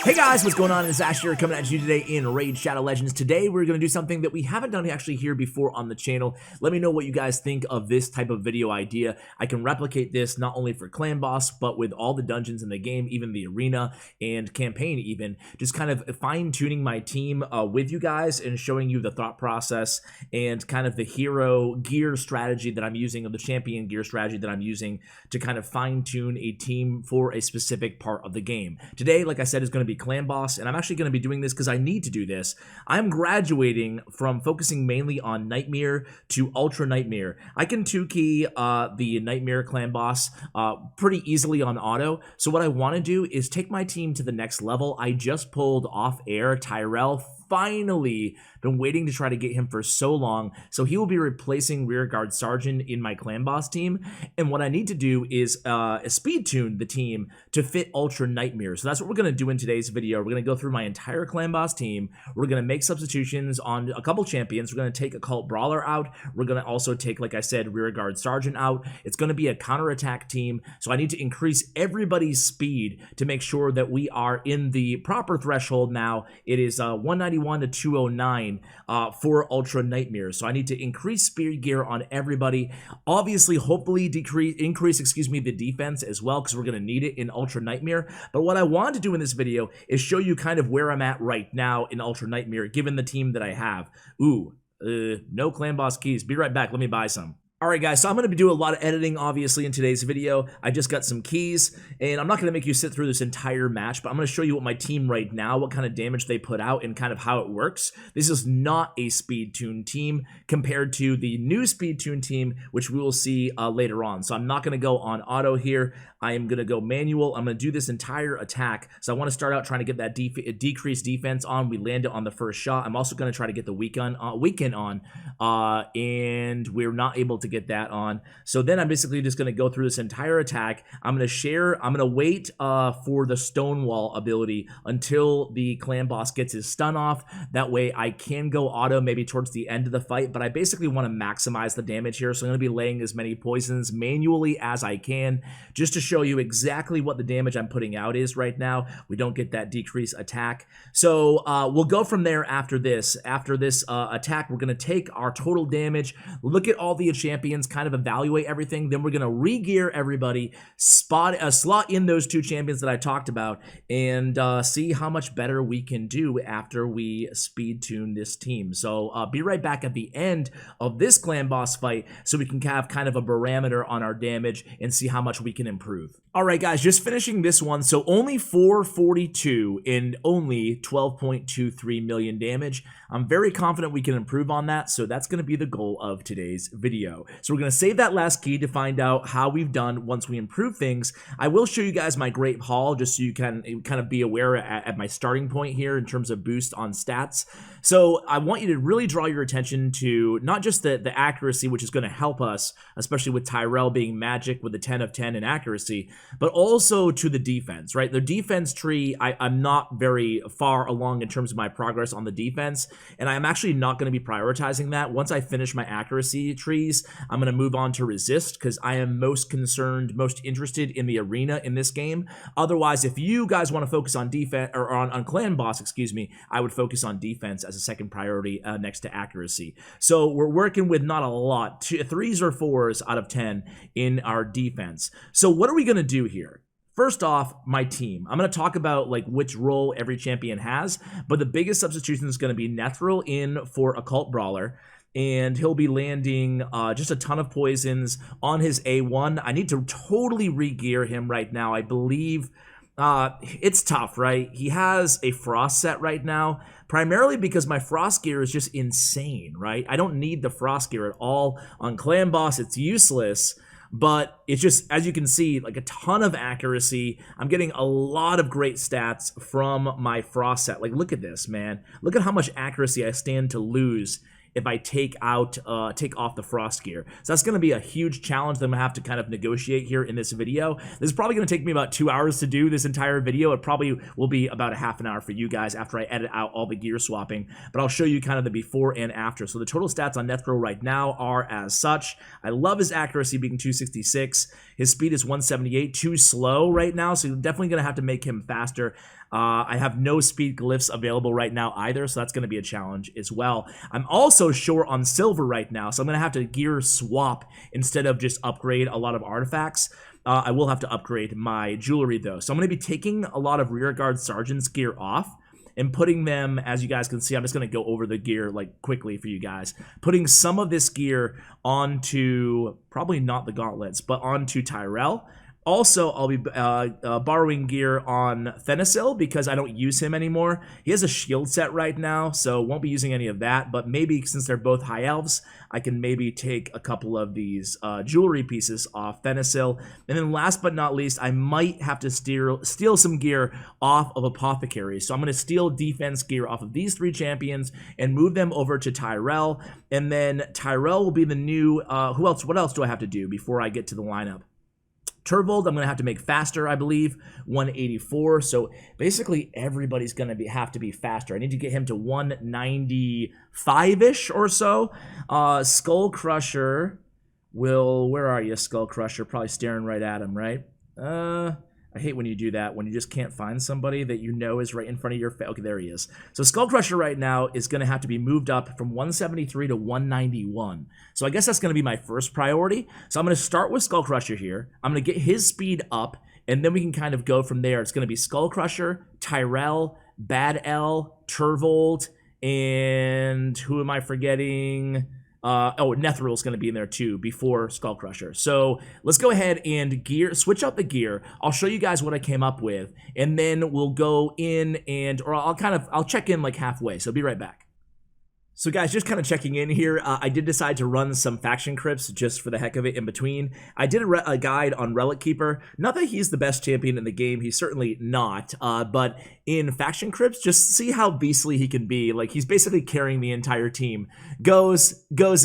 Hey guys, what's going on? It's Ash here coming at you today in Raid Shadow Legends. Today we're going to do something that we haven't done actually here before on the channel. Let me know what you guys think of this type of video idea. I can replicate this not only for Clan Boss, but with all the dungeons in the game, even the arena and campaign even. Just kind of fine-tuning my team with you guys and showing you the thought process and kind of the hero gear strategy that I'm using, or the champion gear strategy that I'm using to kind of fine-tune a team for a specific part of the game. Today, like I said, is going to be Clan Boss, and I'm actually going to be doing this because I need to do this. I'm graduating from focusing mainly on Nightmare to Ultra Nightmare. I can 2-key the Nightmare Clan Boss pretty easily on auto, so what I want to do is take my team to the next level. I just pulled off air Tyrell. Finally, been waiting to try to get him for so long, so he will be replacing Rearguard Sergeant in my Clan Boss team, and what I need to do is speed tune the team to fit Ultra Nightmare. So that's what we're going to do in today's video. We're going to go through my entire Clan Boss team. We're going to make substitutions on a couple champions. We're going to take Occult Brawler out. We're going to also take, like I said, Rearguard Sergeant out. It's going to be a counterattack team, so I need to increase everybody's speed to make sure that we are in the proper threshold now. It is 191 to 209 for Ultra Nightmare. So I need to increase speed gear on everybody. Obviously, hopefully increase the defense as well, because we're going to need it in Ultra Nightmare. But what I want to do in this video is show you kind of where I'm at right now in Ultra Nightmare, given the team that I have. No Clan Boss keys. Be right back. Let me buy some. Alright guys, so I'm going to be doing a lot of editing obviously in today's video. I just got some keys, and I'm not going to make you sit through this entire match, but I'm going to show you what my team right now, what kind of damage they put out, and kind of how it works. This is not a speed tune team compared to the new speed tune team, which we will see later on. So I'm not going to go on auto here. I am going to go manual. I'm going to do this entire attack. So I want to start out trying to get that decreased defense on. We land it on the first shot. I'm also going to try to get the weekend on, and we're not able to get that on. So then I'm basically just going to go through this entire attack. I'm going to wait for the Stonewall ability until the Clan Boss gets his stun off. That way I can go auto maybe towards the end of the fight, but I basically want to maximize the damage here. So I'm going to be laying as many poisons manually as I can, just to show you exactly what the damage I'm putting out is right now. We don't get that decrease attack. So we'll go from there after this. After this attack, we're going to take our total damage, look at all the champions, kind of evaluate everything. Then we're going to re-gear everybody, slot in those two champions that I talked about, and see how much better we can do after we speed tune this team. So be right back at the end of this Clan Boss fight so we can have kind of a barometer on our damage and see how much we can improve. Alright guys, just finishing this one. So only 442 and only 12.23 million damage. I'm very confident we can improve on that, so that's going to be the goal of today's video. So we're going to save that last key to find out how we've done once we improve things. I will show you guys my Great Haul just so you can kind of be aware at my starting point here in terms of boost on stats. So I want you to really draw your attention to not just the accuracy, which is going to help us, especially with Tyrell being magic with a 10 of 10 in accuracy, but also to the defense, right? The defense tree, I'm not very far along in terms of my progress on the defense, and I'm actually not going to be prioritizing that. Once I finish my accuracy trees, I'm going to move on to resist, because I am most interested in the arena in this game. Otherwise, if you guys want to focus on defense, or on Clan Boss, excuse me, I would focus on defense as a second priority next to accuracy. So we're working with not a lot, 3s or 4s out of 10 in our defense. So what are we going to do here? First off, my team. I'm going to talk about like which role every champion has, but the biggest substitution is going to be Nethril in for Occult Brawler, and he'll be landing just a ton of poisons on his A1. I need to totally re-gear him right now. I believe it's tough, right? He has a Frost set right now, primarily because my Frost gear is just insane, right? I don't need the Frost gear at all. On Clan Boss, it's useless. But it's just, as you can see, like a ton of accuracy. I'm getting a lot of great stats from my Frost set. Like, look at this, man. Look at how much accuracy I stand to lose if I take off the frost gear. So that's going to be a huge challenge that I'm going to have to kind of negotiate here in this video. This is probably going to take me about 2 hours to do this entire video. It probably will be about a half an hour for you guys after I edit out all the gear swapping, but I'll show you kind of the before and after. So the total stats on Nethril right now are as such. I love his accuracy being 266. His speed is 178, too slow right now, so you're definitely going to have to make him faster. I have no speed glyphs available right now either, so that's going to be a challenge as well. I'm also short on silver right now, so I'm going to have to gear swap instead of just upgrade a lot of artifacts. I will have to upgrade my jewelry though. So I'm going to be taking a lot of rearguard sergeant's gear off and putting them, as you guys can see, I'm just going to go over the gear like quickly for you guys. Putting some of this gear onto, probably not the gauntlets, but onto Tyrell. Also, I'll be borrowing gear on Thenasil because I don't use him anymore. He has a shield set right now, so won't be using any of that. But maybe since they're both high elves, I can maybe take a couple of these jewelry pieces off Thenasil. And then last but not least, I might have to steal some gear off of Apothecary. So I'm going to steal defense gear off of these 3 champions and move them over to Tyrell. And then Tyrell will be the new, who else? What else do I have to do before I get to the lineup? Turvold, I'm going to have to make faster, I believe, 184. So basically everybody's going to have to be faster. I need to get him to 195-ish or so. Skull Crusher will, where are you, Skull Crusher? Probably staring right at him, right? I hate when you do that, when you just can't find somebody that you know is right in front of your face. Okay, there he is. So Skull Crusher right now is going to have to be moved up from 173 to 191. So I guess that's going to be my first priority. So I'm going to start with Skull Crusher here. I'm going to get his speed up, and then we can kind of go from there. It's going to be Skull Crusher, Tyrell, Bad L, Turvold, and who am I forgetting? Nethril is going to be in there too before Skull Crusher. So let's go ahead and switch out the gear. I'll show you guys what I came up with, and then we'll go in or I'll check in like halfway. So be right back. So guys, just kind of checking in here, I did decide to run some faction crypts just for the heck of it in between. I did a guide on Relic Keeper. Not that he's the best champion in the game, he's certainly not, but in faction crypts, just see how beastly he can be. Like, he's basically carrying the entire team. Goes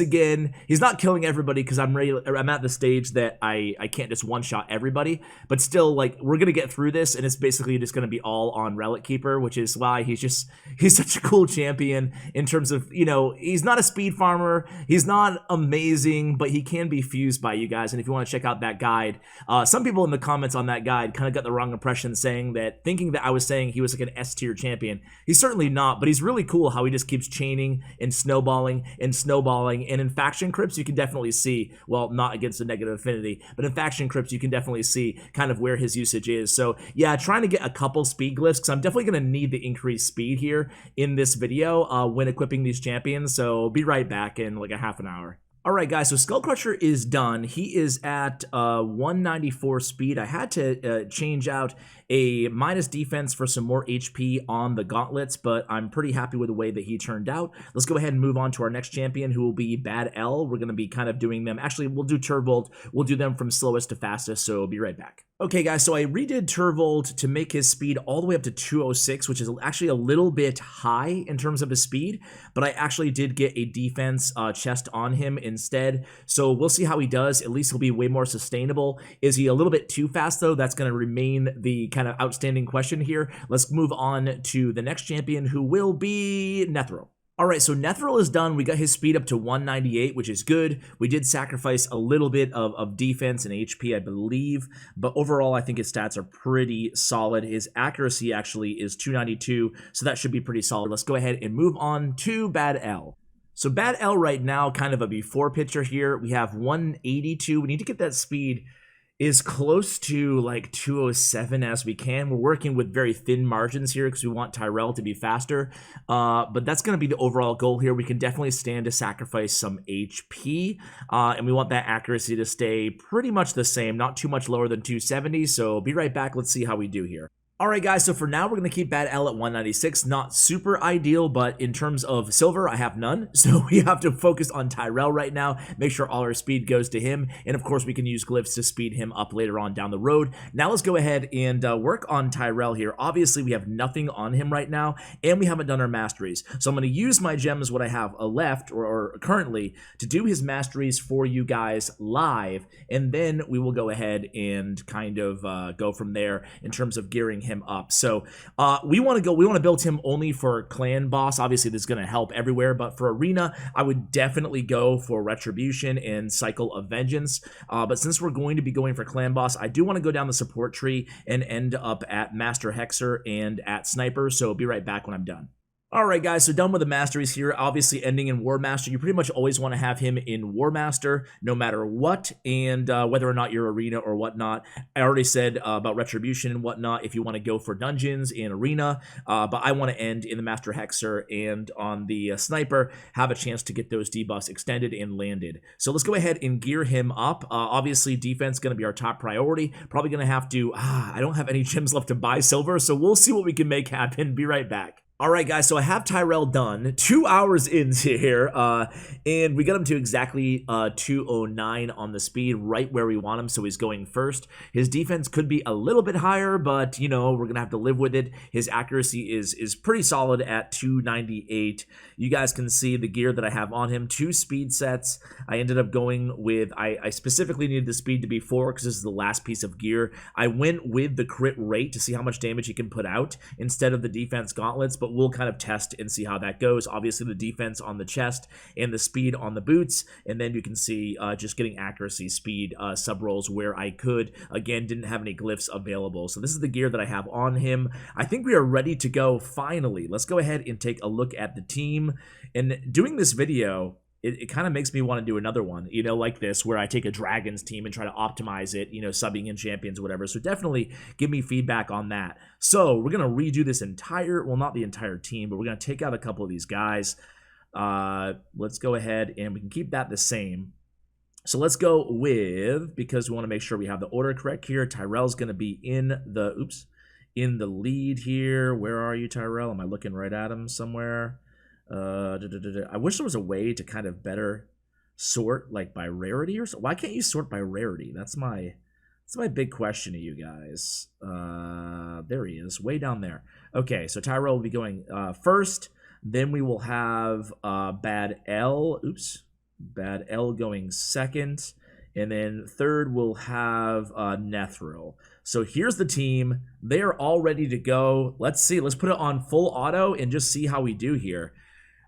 again. He's not killing everybody because I'm at the stage that I can't just one-shot everybody, but still, like, we're gonna get through this, and it's basically just gonna be all on Relic Keeper, which is why he's such a cool champion in terms of, you know, he's not a speed farmer, he's not amazing, but he can be fused by you guys. And if you want to check out that guide, some people in the comments on that guide kind of got the wrong impression, thinking that I was saying he was like an S tier champion. He's certainly not, but he's really cool how he just keeps chaining and snowballing and snowballing. And in faction crypts, you can definitely see, well, not against a negative affinity, but in faction crypts, you can definitely see kind of where his usage is. So yeah, trying to get a couple speed glyphs, because I'm definitely going to need the increased speed here in this video when equipping these champions. So be right back in like a half an hour. Alright guys, so Skull Crusher is done. He is at 194 speed. I had to change out a minus defense for some more HP on the gauntlets, but I'm pretty happy with the way that he turned out. Let's go ahead and move on to our next champion, who will be Bad L. We're going to be kind of doing them. Actually, we'll do Turvold. We'll do them from slowest to fastest, so be right back. Okay guys, so I redid Turvold to make his speed all the way up to 206, which is actually a little bit high in terms of his speed, but I actually did get a defense chest on him instead, so we'll see how he does. At least he'll be way more sustainable. Is he a little bit too fast though? That's going to remain the kind of outstanding question here. Let's move on to the next champion, who will be Nethril. Alright, so Nethril is done. We got his speed up to 198, which is good. We did sacrifice a little bit of defense and HP, I believe, but overall I think his stats are pretty solid. His accuracy actually is 292, so that should be pretty solid. Let's go ahead and move on to Bad L. So Bad L right now, kind of a before picture here. We have 182. We need to get that speed is close to like 207 as we can. We're working with very thin margins here because we want Tyrell to be faster, but that's going to be the overall goal here. We can definitely stand to sacrifice some HP, and we want that accuracy to stay pretty much the same, not too much lower than 270, so be right back. Let's see how we do here. All right, guys, so for now, we're going to keep Bad L at 196. Not super ideal, but in terms of silver, I have none. So we have to focus on Tyrell right now, make sure all our speed goes to him. And of course, we can use glyphs to speed him up later on down the road. Now let's go ahead and work on Tyrell here. Obviously, we have nothing on him right now, and we haven't done our masteries. So I'm going to use my gems, what I have left, or currently, to do his masteries for you guys live. And then we will go ahead and kind of go from there in terms of gearing him up. So we want to build him only for clan boss. Obviously this is going to help everywhere, but for arena I would definitely go for retribution and cycle of vengeance. But since we're going to be going for clan boss, I do want to go down the support tree and end up at master hexer and at sniper. So I'll be right back when I'm done. Alright guys, so done with the masteries here, obviously ending in War Master. You pretty much always want to have him in War Master no matter what, and whether or not you're arena or whatnot. I already said about retribution and whatnot if you want to go for dungeons in arena, but I want to end in the Master Hexer and on the sniper, have a chance to get those debuffs extended and landed. So let's go ahead and gear him up. Obviously defense going to be our top priority. Probably going to have to, I don't have any gems left to buy silver, so we'll see what we can make happen. Be right back. Alright guys, so I have Tyrell done, 2 hours into here, and we got him to exactly 209 on the speed, right where we want him, so he's going first. His defense could be a little bit higher, but, you know, we're going to have to live with it. His accuracy is pretty solid at 298. You guys can see the gear that I have on him, 2 speed sets. I ended up going with, I specifically needed the speed to be 4 because this is the last piece of gear. I went with the crit rate to see how much damage he can put out instead of the defense gauntlets, but we'll kind of test and see how that goes. Obviously the defense on the chest and the speed on the boots, and then you can see just getting accuracy, speed, sub rolls where I could. Again, didn't have any glyphs available. So this is the gear that I have on him. I think we are ready to go finally. Let's go ahead and take a look at the team. And doing this video, it kind of makes me want to do another one, you know, like this, where I take a Dragons team and try to optimize it, you know, subbing in champions, whatever. So definitely give me feedback on that. So we're going to redo this entire, well, not the entire team, but we're going to take out a couple of these guys. Let's go ahead and we can keep that the same. So let's go with, because we want to make sure we have the order correct here, Tyrell's going to be in the, in the lead here. Where are you, Tyrell? Am I looking right at him somewhere? I wish there was a way to kind of better sort like by rarity or so. Why can't you sort by rarity? That's my big question to you guys. There he is, way down there. Okay, so Tyrell will be going first. Then we will have Bad L. Bad L going second. And then third we'll have Nethril. So here's the team. They are all ready to go. Let's see. Let's put it on full auto and just see how we do here.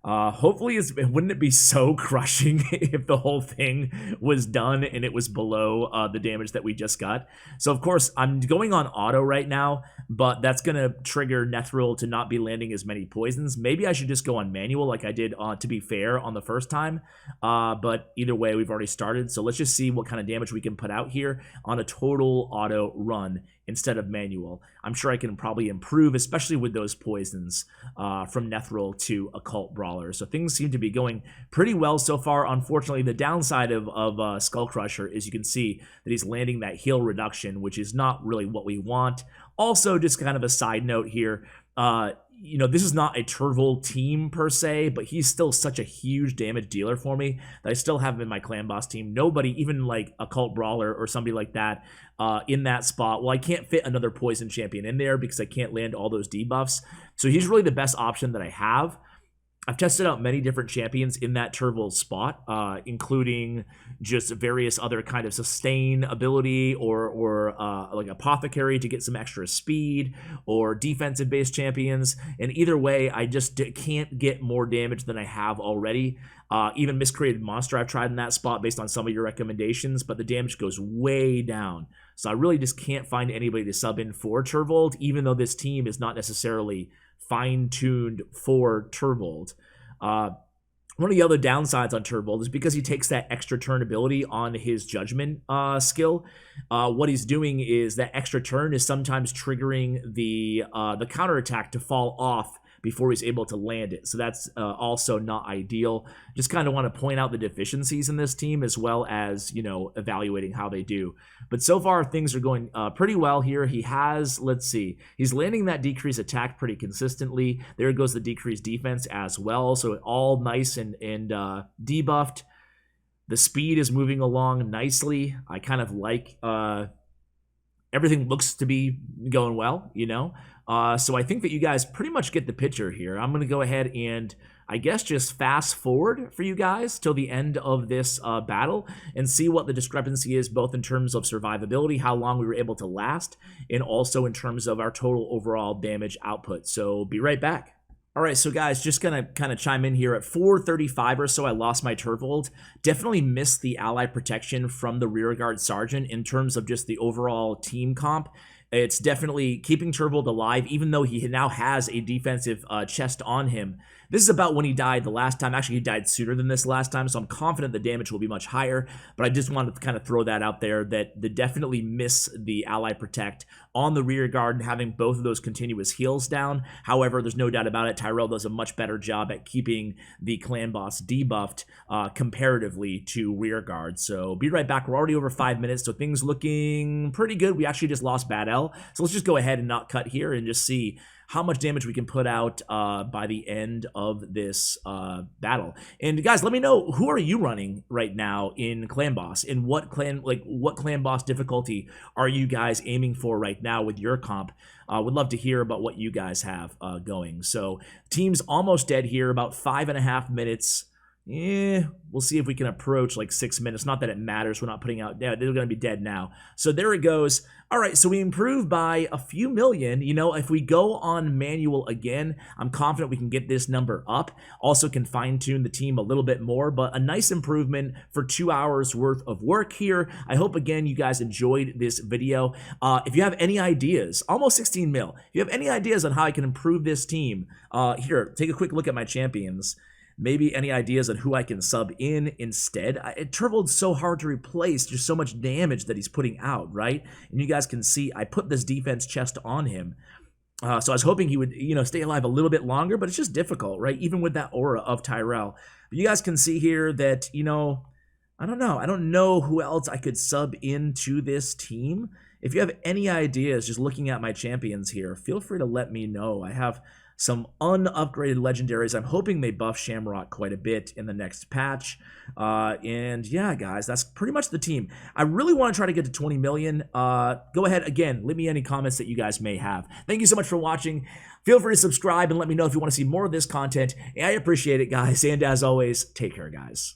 Hopefully, wouldn't it be so crushing if the whole thing was done and it was below the damage that we just got? So, of course, I'm going on auto right now, but that's going to trigger Nethril to not be landing as many poisons. Maybe I should just go on manual like I did, to be fair, on the first time. But either way, we've already started. So let's just see what kind of damage we can put out here on a total auto run instead of manual. I'm sure I can probably improve, especially with those poisons from Nethril to Occult Brawler. So things seem to be going pretty well so far. Unfortunately, the downside of Skull Crusher is you can see that he's landing that heal reduction, which is not really what we want. Also, just kind of a side note here, you know, this is not a Turvold team per se, but he's still such a huge damage dealer for me that I still have him in my clan boss team. Nobody, even like Occult Brawler or somebody like that, in that spot. Well, I can't fit another poison champion in there because I can't land all those debuffs. So he's really the best option that I have. I've tested out many different champions in that Turvold spot, including just various other kind of sustain ability or like Apothecary to get some extra speed, or defensive-based champions. And either way, I just can't get more damage than I have already. Even Miscreated Monster I've tried in that spot based on some of your recommendations, but the damage goes way down. So I really just can't find anybody to sub in for Turvold, even though this team is not necessarily fine-tuned for Turvold. One of the other downsides on Turvold is because he takes that extra turn ability on his Judgment skill. What he's doing is that extra turn is sometimes triggering the counterattack to fall off before he's able to land it. So that's also not ideal. Just kind of want to point out the deficiencies in this team as well as, you know, evaluating how they do. But so far things are going pretty well here. He has, let's see, he's landing that decrease attack pretty consistently. There goes the decreased defense as well. So all nice and debuffed. The speed is moving along nicely. I kind of like everything looks to be going well, you know. So I think that you guys pretty much get the picture here. I'm going to go ahead and I guess just fast forward for you guys till the end of this battle and see what the discrepancy is, both in terms of survivability, how long we were able to last, and also in terms of our total overall damage output. So be right back. All right, so guys, just gonna kind of chime in here. At 435 or so, I lost my Turvold. Definitely missed the ally protection from the rearguard sergeant in terms of just the overall team comp. It's definitely keeping Turvold alive, even though he now has a defensive chest on him. This is about when he died the last time. Actually, he died sooner than this last time, so I'm confident the damage will be much higher. But I just wanted to kind of throw that out there, that they definitely miss the ally protect on the rear guard and having both of those continuous heals down. However, there's no doubt about it, Tyrell does a much better job at keeping the clan boss debuffed comparatively to rear guard. So be right back. We're already over 5 minutes, so things looking pretty good. We actually just lost Bad L, so let's just go ahead and not cut here and just see how much damage we can put out by the end of this battle. And guys, let me know, who are you running right now in Clan Boss? And what Clan Boss difficulty are you guys aiming for right now with your comp? Would love to hear about what you guys have going. So team's almost dead here, about 5.5 minutes. We'll see if we can approach like 6 minutes. Not that it matters. We're not putting out. Yeah, they're going to be dead now. So there it goes. All right, so we improved by a few million. You know, if we go on manual again, I'm confident we can get this number up. Also can fine-tune the team a little bit more, but a nice improvement for 2 hours worth of work here. I hope, again, you guys enjoyed this video. If you have any ideas, almost 16 mil, if you have any ideas on how I can improve this team, here, take a quick look at my champions. Maybe any ideas on who I can sub in instead. Turvold's so hard to replace, just so much damage that he's putting out, right? And you guys can see I put this defense chest on him. So I was hoping he would, you know, stay alive a little bit longer, but it's just difficult, right? Even with that aura of Tyrell. But you guys can see here that, you know, I don't know. I don't know who else I could sub into this team. If you have any ideas, just looking at my champions here, feel free to let me know. I have some unupgraded legendaries. I'm hoping they buff Shamrock quite a bit in the next patch. And yeah, guys, that's pretty much the team. I really want to try to get to 20 million. Go ahead, again, leave me any comments that you guys may have. Thank you so much for watching. Feel free to subscribe and let me know if you want to see more of this content. I appreciate it, guys. And as always, take care, guys.